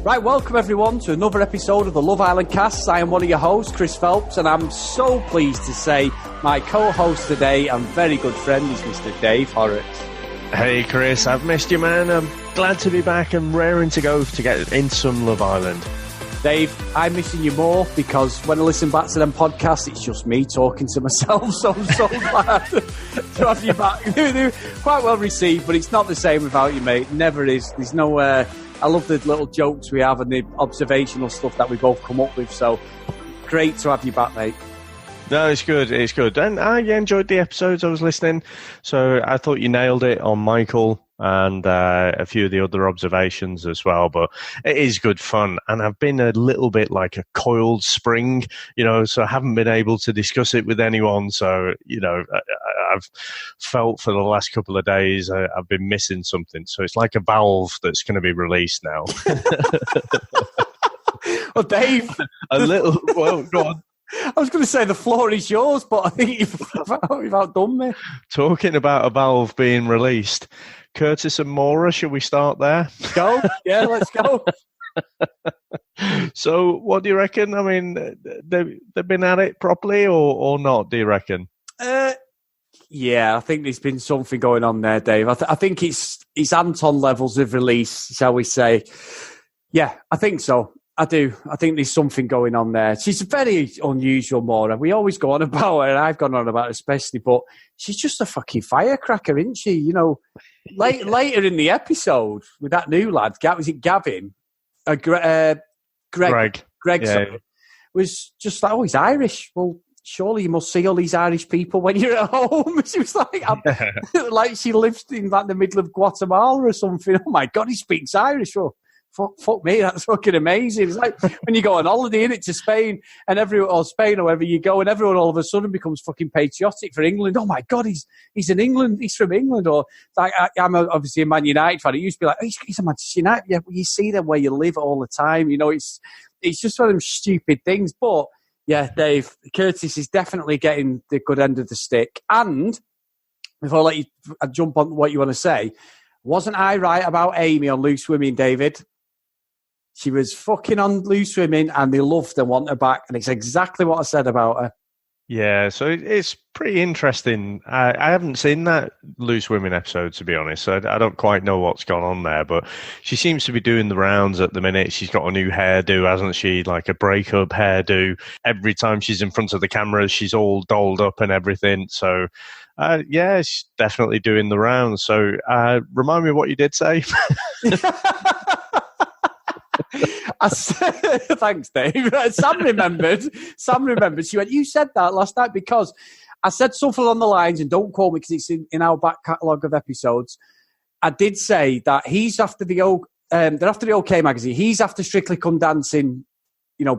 Right, welcome everyone to another episode of the Love Island Cast. I am one of your hosts, Chris Phelps, and I'm so pleased to say my co-host today and very good friend is Mr. Dave Horrocks. Hey Chris, I've missed you, man. I'm glad to be back and raring to go to get in some Love Island. Dave, I'm missing you more because when I listen back to them podcasts, it's just me talking to myself, so I'm so glad to have you back. They're quite well received, but it's not the same without you, mate. It never is. There's no... I love the little jokes we have and the observational stuff that we both come up with, so great to have you back, mate. No, it's good, and I enjoyed the episodes I was listening, so I thought you nailed it on Michael and a few of the other observations as well, but it is good fun, and I've been a little bit like a coiled spring, so I haven't been able to discuss it with anyone, so, I've felt for the last couple of days I've been missing something, so it's like a valve that's going to be released now. Well, Dave... Well, go on. I was going to say the floor is yours, but I think you've outdone me. Talking about a valve being released, Curtis and Maura, shall we start there? Go? Yeah, let's go. So, what do you reckon? I mean, they've been at it properly or not, do you reckon? Yeah, I think there's been something going on there, Dave. I think it's Anton levels of release, shall we say. Yeah, I think so. I do. I think there's something going on there. She's very unusual, Maura. We always go on about her, and I've gone on about her especially, but she's just a fucking firecracker, isn't she? Later in the episode with that new lad, was it Gavin? Greg. Yeah. Sorry, was just like, he's Irish. Well, surely you must see all these Irish people when you're at home. She was like, like she lives in like the middle of Guatemala or something. Oh my God, he speaks Irish. Well, fuck me, that's fucking amazing. It's like when you go on holiday, innit, to Spain or Spain or wherever you go, and everyone all of a sudden becomes fucking patriotic for England. Oh my God, he's in England. He's from England. Or like I'm obviously a Man United fan. It used to be like, he's a Manchester United. Yeah, well, you see them where you live all the time. It's just one of them stupid things. But yeah, Dave, Curtis is definitely getting the good end of the stick. And before I let you jump on what you want to say, wasn't I right about Amy on Loose Women, David? She was fucking on Loose Women and they loved and want her back. And it's exactly what I said about her. Yeah, so it's pretty interesting. I haven't seen that Loose Women episode, to be honest. So I don't quite know what's gone on there. But she seems to be doing the rounds at the minute. She's got a new hairdo, hasn't she? Like a breakup hairdo. Every time she's in front of the camera, she's all dolled up and everything. So, yeah, she's definitely doing the rounds. So remind me what you did say. Thanks, Dave. Sam remembered. She went, you said that last night because I said something on the lines, and don't quote me because it's in our back catalogue of episodes. I did say that he's after they're after the OK magazine. He's after Strictly Come Dancing,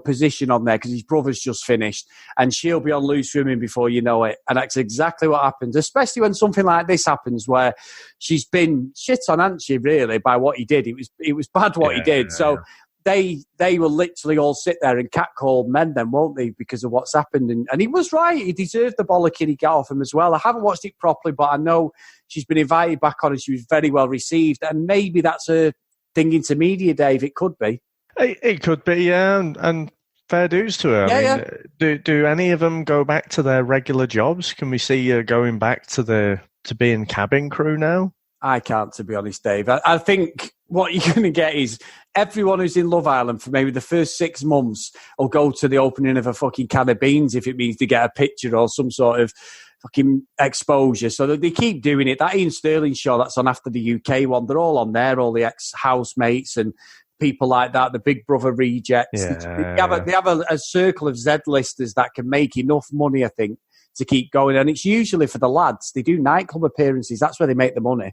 position on there because his brother's just finished, and she'll be on Loose Women before you know it. And that's exactly what happens, especially when something like this happens where she's been shit on, hasn't she, really, by what he did. It was bad what he did. So they will literally all sit there and catcall men then, won't they, because of what's happened. And he was right. He deserved the bollocking he got off him as well. I haven't watched it properly, but I know she's been invited back on and she was very well received. And maybe that's a thing into media, Dave. It could be. It could be, yeah, and fair dues to her. I mean, do any of them go back to their regular jobs? Can we see her going back to being cabin crew now? I can't, to be honest, Dave. I think what you're going to get is everyone who's in Love Island for maybe the first 6 months will go to the opening of a fucking can of beans if it means to get a picture or some sort of fucking exposure. So they keep doing it. That Ian Sterling show that's on after the UK one, they're all on there, all the ex-housemates and people like that, the Big Brother rejects. Yeah. They have a circle of Z-listers that can make enough money, I think, to keep going. And it's usually for the lads. They do nightclub appearances. That's where they make the money.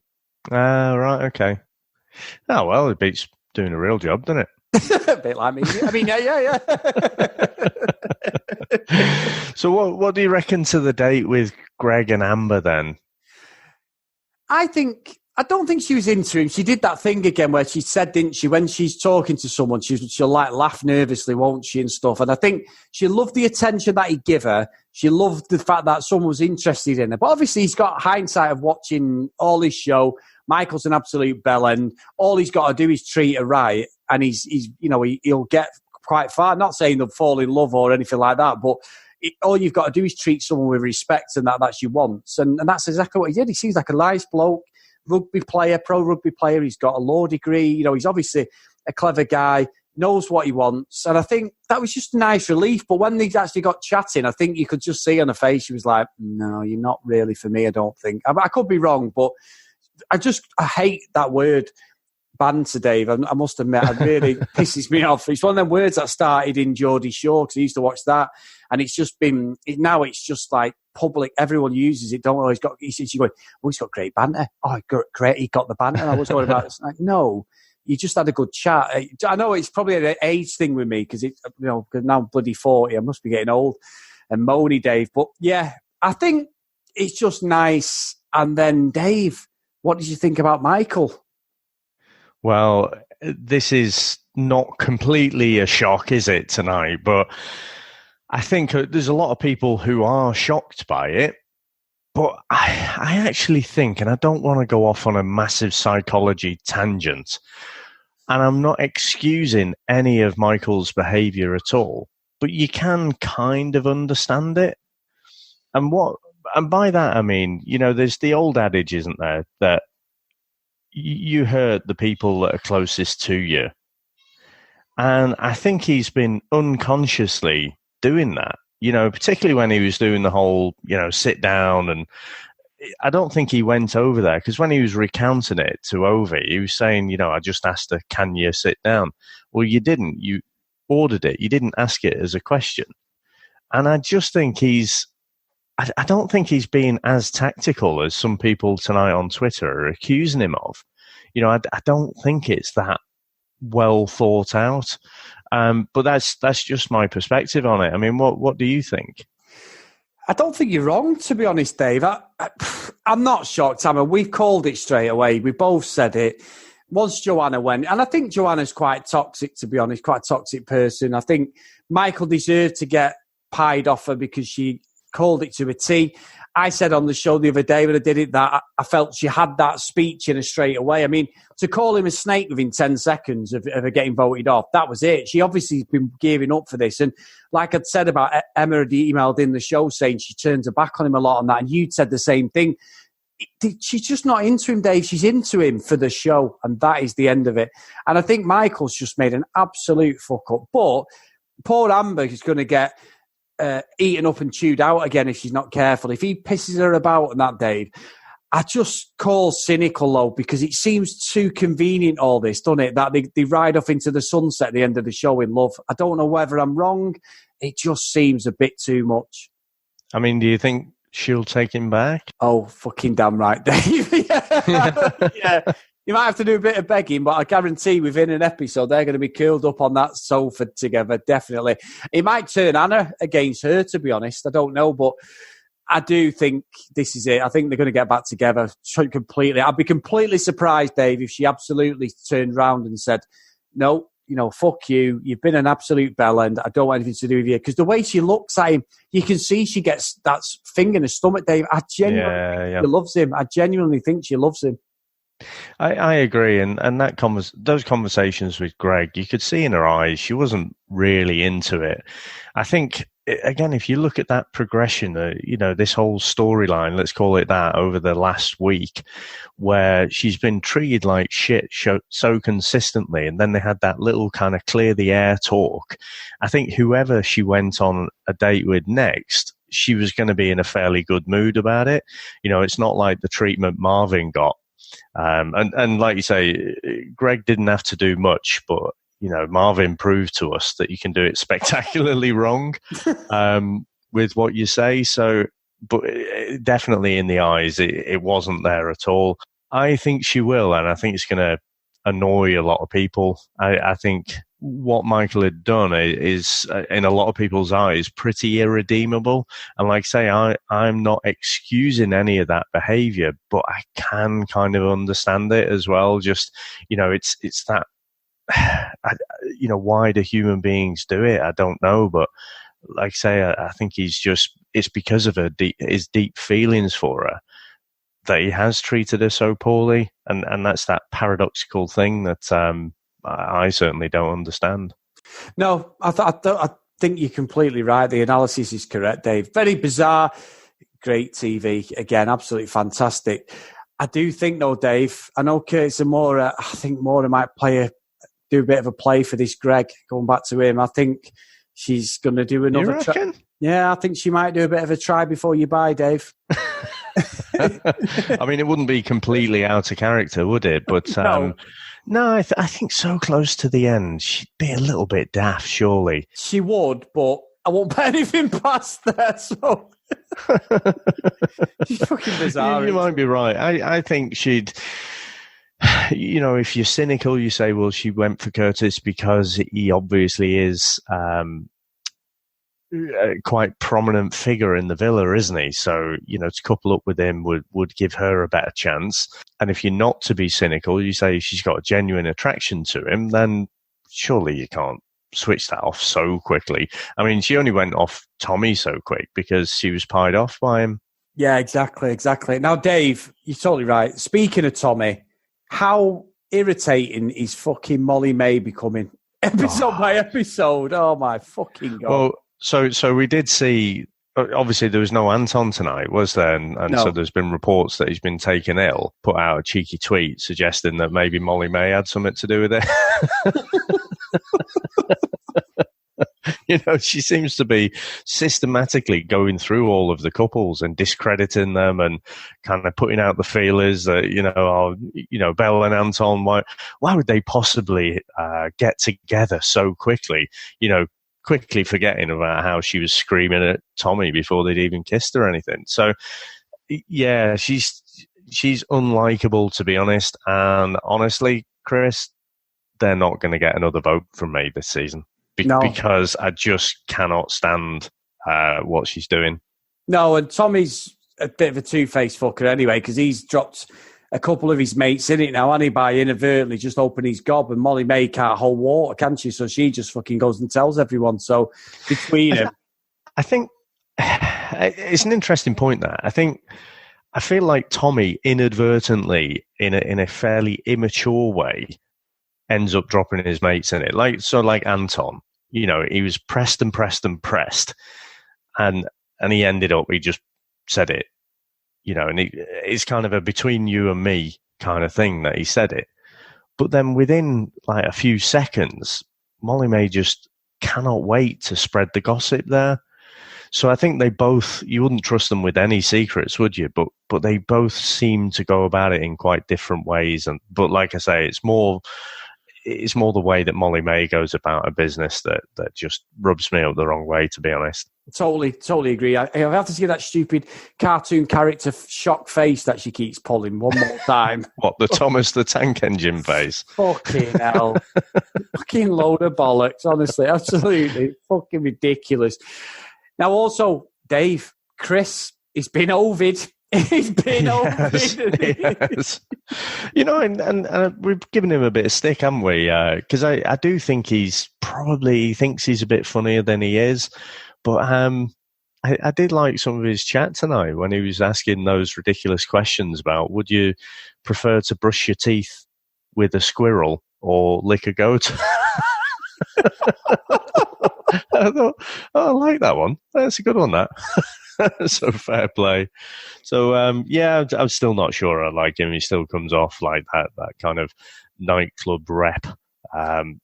Right, okay. Oh, well, it beats doing a real job, doesn't it? A bit like me. I mean, yeah. So what do you reckon to the date with Greg and Amber then? I think I don't think she was into him. She did that thing again where she said, didn't she, when she's talking to someone, she'll like laugh nervously, won't she, and stuff. And I think she loved the attention that he'd give her. She loved the fact that someone was interested in her. But obviously he's got hindsight of watching all his show. Michael's an absolute bellend. All he's got to do is treat her right. And he'll get quite far. Not saying they'll fall in love or anything like that, but all you've got to do is treat someone with respect, and that's you want. And that's exactly what he did. He seems like a nice bloke. Rugby player, pro rugby player. He's got a law degree. He's obviously a clever guy, knows what he wants. And I think that was just a nice relief. But when they actually got chatting, I think you could just see on her face, she was like, no, you're not really for me, I don't think. I could be wrong, but I hate that word, banter, Dave. I must admit, it really pisses me off. It's one of them words that started in Geordie Shore, because I used to watch that. And it's just been, now it's just like public. Everyone uses it, don't they? She's going, he's got great banter. Oh, great, he got the banter. I was going about, it's like, no, you just had a good chat. I know it's probably an age thing with me, because now I'm bloody 40. I must be getting old and moany, Dave. But yeah, I think it's just nice. And then, Dave, what did you think about Michael? Well, this is not completely a shock, is it, tonight? But I think there's a lot of people who are shocked by it. But I actually think, and I don't want to go off on a massive psychology tangent, and I'm not excusing any of Michael's behaviour at all, but you can kind of understand it. And by that I mean, there's the old adage, isn't there, that you hurt the people that are closest to you. And I think he's been unconsciously doing that, particularly when he was doing the whole, sit down. And I don't think he went over there, because when he was recounting it to Ovie, he was saying, I just asked her, can you sit down? Well, you didn't. You ordered it. You didn't ask it as a question. And I just think I don't think he's being as tactical as some people tonight on Twitter are accusing him of. I don't think it's that well thought out. But that's just my perspective on it. I mean, what do you think? I don't think you're wrong, to be honest, Dave. I'm not shocked. We've called it straight away. We both said it. Once Joanna went, and I think Joanna's quite toxic, to be honest, quite a toxic person. I think Michael deserved to get pied off her because she called it to a T. I said on the show the other day when I did it that I felt she had that speech in her straight away. I mean, to call him a snake within 10 seconds of her getting voted off, that was it. She obviously has been gearing up for this. And like I'd said about Emma, had emailed in the show saying she turns her back on him a lot on that. And you'd said the same thing. She's just not into him, Dave. She's into him for the show. And that is the end of it. And I think Michael's just made an absolute fuck up. But poor Amber is going to get eaten up and chewed out again if she's not careful. If he pisses her about on that, Dave, I just call cynical, though, because it seems too convenient, all this, doesn't it? That they ride off into the sunset at the end of the show in love. I don't know whether I'm wrong. It just seems a bit too much. I mean, do you think she'll take him back? Oh, fucking damn right, Dave. Yeah. You might have to do a bit of begging, but I guarantee within an episode they're going to be curled up on that sofa together, definitely. It might turn Anna against her, to be honest. I don't know, but I do think this is it. I think they're going to get back together completely. I'd be completely surprised, Dave, if she absolutely turned around and said, no, fuck you. You've been an absolute bellend. I don't want anything to do with you. Because the way she looks at him, you can see she gets that finger in her stomach, Dave. I genuinely think she loves him. I genuinely think she loves him. I agree, and those conversations with Greg, you could see in her eyes she wasn't really into it. I think, again, if you look at that progression, this whole storyline, let's call it that, over the last week, where she's been treated like shit so consistently, and then they had that little kind of clear the air talk. I think whoever she went on a date with next, she was going to be in a fairly good mood about it. It's not like the treatment Marvin got. And like you say, Greg didn't have to do much, but Marvin proved to us that you can do it spectacularly wrong with what you say. So, but definitely in the eyes, it wasn't there at all. I think she will, and I think it's going to annoy a lot of people. I think what Michael had done is, in a lot of people's eyes, pretty irredeemable. And like I say, I'm not excusing any of that behaviour, but I can kind of understand it as well. Just, it's that, why do human beings do it? I don't know. But like I say, I think it's because of his deep feelings for her that he has treated her so poorly. And that's that paradoxical thing that, I certainly don't understand. No, I think you're completely right. The analysis is correct, Dave. Very bizarre, great TV. Again, absolutely fantastic. I do think, though, Dave, I know Curtis and Maura, I think Maura might do a bit of a play for this Greg, going back to him. I think she's going to do another try. Yeah, I think she might do a bit of a try before you buy, Dave. I mean, it wouldn't be completely out of character, would it? But no, I think so close to the end, she'd be a little bit daft, surely. She would, but I won't put anything past that, so... She's fucking bizarre. You might be right. I think she'd... if you're cynical, you say, well, she went for Curtis because he obviously is... a quite prominent figure in the villa, isn't he? So, to couple up with him would give her a better chance. And if you're not to be cynical, you say she's got a genuine attraction to him, then surely you can't switch that off so quickly. I mean, she only went off Tommy so quick because she was pied off by him. Yeah, exactly. Now, Dave, you're totally right. Speaking of Tommy, how irritating is fucking Molly May becoming episode by episode? Oh, my fucking God. Well, So we did see, obviously there was no Anton tonight, was there? And no. So there's been reports that he's been taken ill, put out a cheeky tweet suggesting that maybe Molly May had something to do with it. She seems to be systematically going through all of the couples and discrediting them and kind of putting out the feelers that, Belle and Anton, why would they possibly get together so quickly? Quickly forgetting about how she was screaming at Tommy before they'd even kissed or anything. So, yeah, she's unlikable, to be honest. And honestly, Chris, they're not going to get another vote from me this season because I just cannot stand what she's doing. No, and Tommy's a bit of a two-faced fucker anyway because he's dropped a couple of his mates in it now, and he by inadvertently just opened his gob, and Molly May can't hold water, can she? So she just fucking goes and tells everyone. So between them, I think it's an interesting point there. I feel like Tommy inadvertently, in a fairly immature way, ends up dropping his mates in it. Like Anton, he was pressed and pressed and pressed, and he ended up, he just said it. And it's kind of a between you and me kind of thing that he said it. But then within like a few seconds, Molly May just cannot wait to spread the gossip there. So I think they both, you wouldn't trust them with any secrets, would you? But they both seem to go about it in quite different ways. But like I say, it's more the way that Molly May goes about her business that just rubs me up the wrong way, to be honest. Totally agree. I have to see that stupid cartoon character shock face that she keeps pulling one more time. What, the Thomas the Tank Engine face? Fucking hell. Fucking load of bollocks, honestly. Absolutely. Fucking ridiculous. Now, also, Dave, Chris, he's been Ovid. He's been Ovid. Yes. And we've given him a bit of stick, haven't we? Because I do think he thinks he's a bit funnier than he is. But I did like some of his chat tonight when he was asking those ridiculous questions about, would you prefer to brush your teeth with a squirrel or lick a goat? I thought, I like that one. That's a good one, that. So fair play. So, I'm still not sure I like him. He still comes off like that kind of nightclub rep.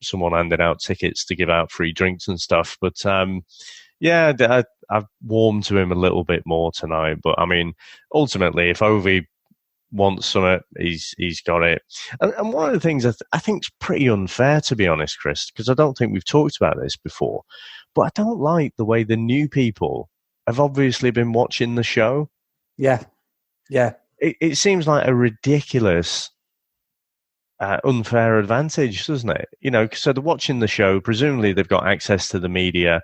Someone handing out tickets to give out free drinks and stuff. But, I've warmed to him a little bit more tonight. But, I mean, ultimately, if Ovie wants something, he's got it. And one of the things I think is pretty unfair, to be honest, Chris, because I don't think we've talked about this before, but I don't like the way the new people have obviously been watching the show. Yeah. It seems like a ridiculous unfair advantage, doesn't it? So they're watching the show. Presumably they've got access to the media.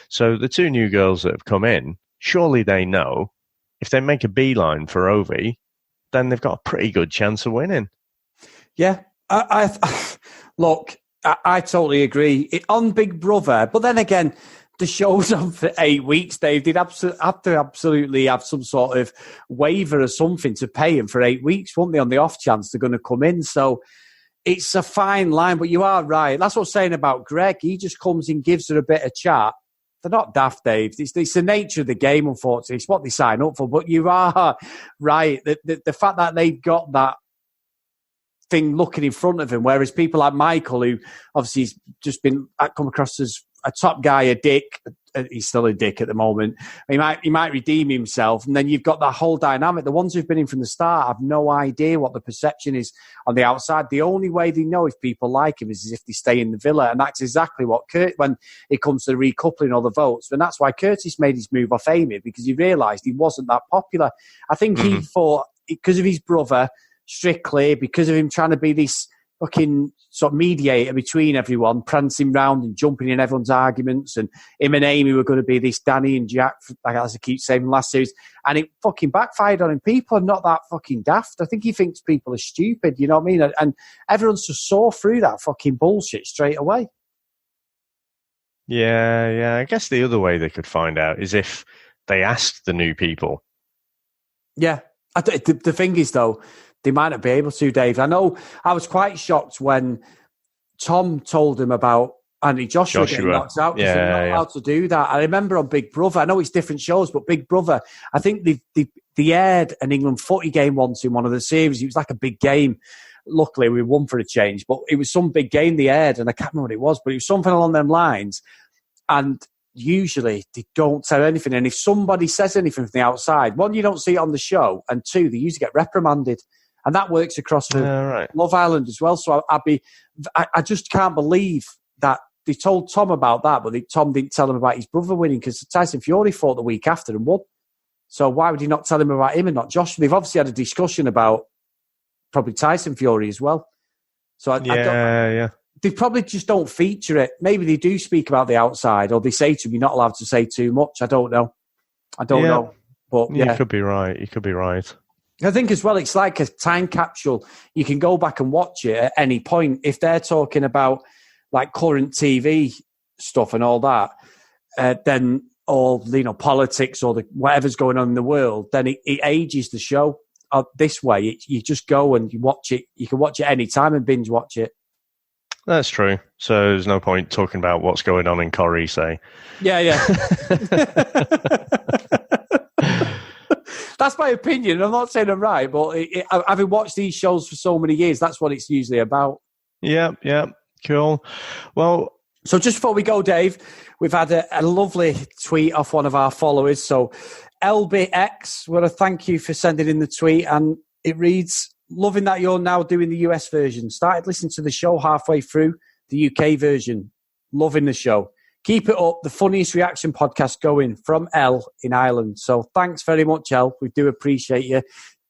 So the two new girls that have come in, surely they know if they make a beeline for Ovie, then they've got a pretty good chance of winning. Yeah. Look, I totally agree. On Big Brother, but then again, the show's on for 8 weeks, Dave. They'd have to absolutely have some sort of waiver or something to pay him for 8 weeks, won't they, on the off chance they're going to come in? So it's a fine line, but you are right. That's what I'm saying about Greg. He just comes in, gives her a bit of chat. They're not daft, Dave. It's the nature of the game, unfortunately. It's what they sign up for. But you are right. The fact that they've got that thing looking in front of him, whereas people like Michael, who obviously has just been come across as a top guy, a dick. He's still a dick at the moment. He might redeem himself, and then you've got that whole dynamic. The ones who've been in from the start have no idea what the perception is on the outside. The only way they know if people like him is if they stay in the villa, and that's exactly what when it comes to recoupling all the votes. And that's why Curtis made his move off Amy, because he realised he wasn't that popular. I think he thought because of his brother, Strictly, because of him trying to be this fucking sort of mediator between everyone, prancing round and jumping in everyone's arguments, and him and Amy were going to be this Danny and Jack, like as I keep saying last series, and it fucking backfired on him. People are not that fucking daft. I think he thinks people are stupid, you know what I mean? And everyone's just saw through that fucking bullshit straight away. Yeah. I guess the other way they could find out is if they asked the new people. Yeah. The thing is, though, they might not be able to, Dave. I know I was quite shocked when Tom told him about Andy Joshua getting knocked out, because they're not allowed to do that. I remember on Big Brother, I know it's different shows, but Big Brother, I think they aired an England footy game once in one of the series. It was like a big game. Luckily, we won for a change, but it was some big game they aired, and I can't remember what it was, but it was something along them lines. And usually they don't tell anything. And if somebody says anything from the outside, one, you don't see it on the show, and two, they usually get reprimanded. And that works across for Love Island as well. So I just can't believe that they told Tom about that, but Tom didn't tell him about his brother winning, because Tyson Fury fought the week after and won. So why would he not tell him about him and not Josh? They've obviously had a discussion about probably Tyson Fury as well. So they probably just don't feature it. Maybe they do speak about the outside, or they say to him, you're not allowed to say too much. I don't know. But you could be right. I think as well, it's like a time capsule. You can go back and watch it at any point. If they're talking about like current TV stuff and all that, then all politics or whatever's going on in the world, then it ages the show. This way, you just go and you watch it. You can watch it any time and binge watch it. That's true. So there's no point talking about what's going on in Corrie, say. Yeah. That's my opinion. I'm not saying I'm right, but having watched these shows for so many years, that's what it's usually about. Yeah, cool. Well, so just before we go, Dave, we've had a lovely tweet off one of our followers. So LBX, well, thank you for sending in the tweet, and it reads, loving that you're now doing the US version. Started listening to the show halfway through the UK version. Loving the show. Keep it up. The funniest reaction podcast going, from L in Ireland. So thanks very much, L. We do appreciate you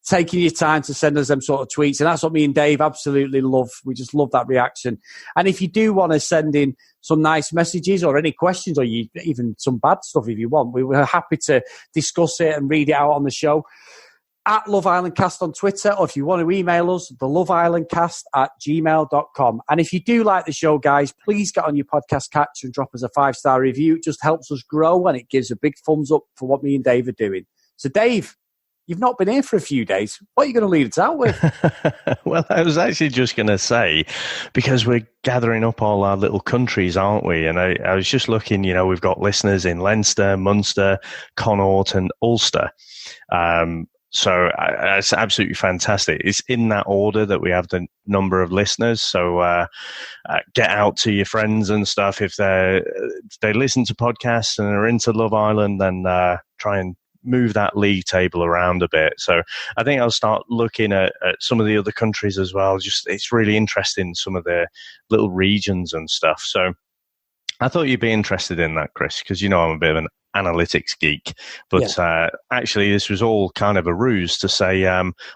taking your time to send us them sort of tweets. And that's what me and Dave absolutely love. We just love that reaction. And if you do want to send in some nice messages or any questions, or even some bad stuff if you want, we were happy to discuss it and read it out on the show. At Love Island Cast on Twitter, or if you want to email us, theloveislandcast@gmail.com. And if you do like the show, guys, please get on your podcast catcher and drop us a 5-star review. It just helps us grow, and it gives a big thumbs up for what me and Dave are doing. So, Dave, you've not been here for a few days. What are you going to lead us out with? Well, I was actually just going to say, because we're gathering up all our little countries, aren't we? And I was just looking, we've got listeners in Leinster, Munster, Connaught and Ulster. So it's absolutely fantastic. It's in that order that we have the number of listeners. So get out to your friends and stuff. If they listen to podcasts and are into Love Island, then try and move that league table around a bit. So I think I'll start looking at some of the other countries as well. Just it's really interesting, some of the little regions and stuff. So I thought you'd be interested in that, Chris, because I'm a bit of an analytics geek, but actually this was all kind of a ruse to say,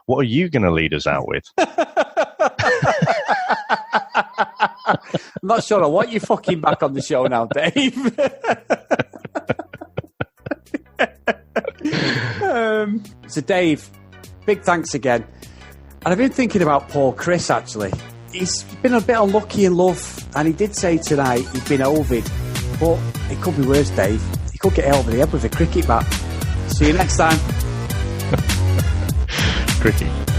what are you going to lead us out with? I'm not sure I want you fucking back on the show now, Dave. So, Dave, big thanks again. And I've been thinking about poor Chris, actually. He's been a bit unlucky in love, and he did say tonight he'd been Ovie. But it could be worse, Dave. He could get hit over the head with a cricket bat. See you next time. Cricket.